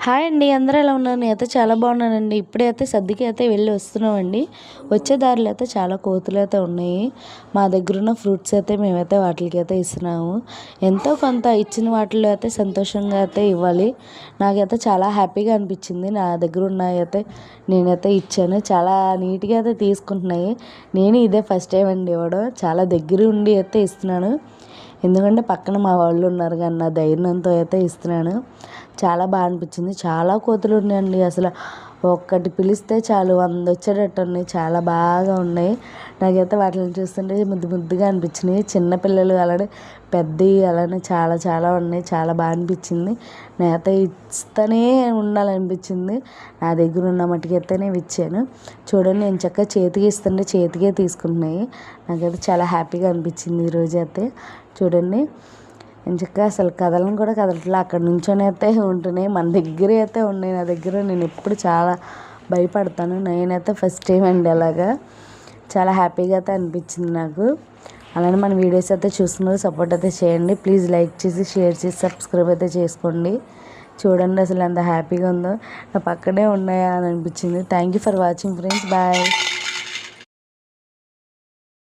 Hi అండి, అందరూ ఎలా ఉన్నారు? నేనైతే చాలా బాగున్నానండి. ఇప్పుడైతే సద్దుకి అయితే వెళ్ళి వస్తున్నామండి. వచ్చే దారిలో అయితే చాలా కోతులు అయితే ఉన్నాయి. మా దగ్గర ఉన్న ఫ్రూట్స్ అయితే మేమైతే వాటికి అయితే ఇస్తున్నాము. ఎంతో కొంత ఇచ్చిన వాటిలో అయితే సంతోషంగా అయితే ఇవ్వాలి. నాకైతే చాలా హ్యాపీగా అనిపించింది. నా దగ్గర ఉన్నాయి అయితే నేనైతే ఇచ్చాను. చాలా నీట్గా అయితే తీసుకుంటున్నాయి. నేను ఇదే ఫస్ట్ టైం అండి ఇవ్వడం. చాలా దగ్గర ఉండి అయితే ఇస్తున్నాను. ఎందుకంటే పక్కన మా వాళ్ళు ఉన్నారు కానీ నా ధైర్యంతో అయితే ఇస్తున్నాను. చాలా బాగా అనిపించింది. చాలా కోతులు ఉన్నాయండి. అసలు ఒక్కటి పిలిస్తే చాలు 100 వచ్చేటట్టు ఉన్నాయి. చాలా బాగా ఉన్నాయి. నాకైతే వాటిని చూస్తుంటే ముద్దు ముద్దుగా అనిపించినాయి. చిన్నపిల్లలు అలానే పెద్దవి అలానే చాలా చాలా ఉన్నాయి. చాలా బాగా అనిపించింది. నేనైతే ఇస్తూనే ఉండాలనిపించింది. నా దగ్గర ఉన్న మట్టుకైతేనే ఇచ్చాను. చూడండి, నేను చక్కగా చేతికి ఇస్తుంటే చేతికే తీసుకుంటున్నాయి. నాకైతే చాలా హ్యాపీగా అనిపించింది ఈరోజు అయితే. చూడండి, చక్కగా అసలు కదలను కూడా కదలట్లా, అక్కడ నుంచొని అయితే ఉంటున్నాయి. మన దగ్గరే అయితే ఉన్నాయి. నా దగ్గర నేను ఎప్పుడు చాలా భయపడతాను. నేనైతే ఫస్ట్ టైం అండి అలాగా. చాలా హ్యాపీగా అయితే అనిపించింది నాకు. అలానే మన వీడియోస్ అయితే చూస్తున్నారు, సపోర్ట్ అయితే చేయండి. ప్లీజ్ లైక్ చేసి షేర్ చేసి సబ్స్క్రైబ్ అయితే చేసుకోండి. చూడండి అసలు ఎంత హ్యాపీగా ఉందో. నా పక్కనే ఉన్నాయా అని అనిపించింది. Thank you for watching friends. Bye.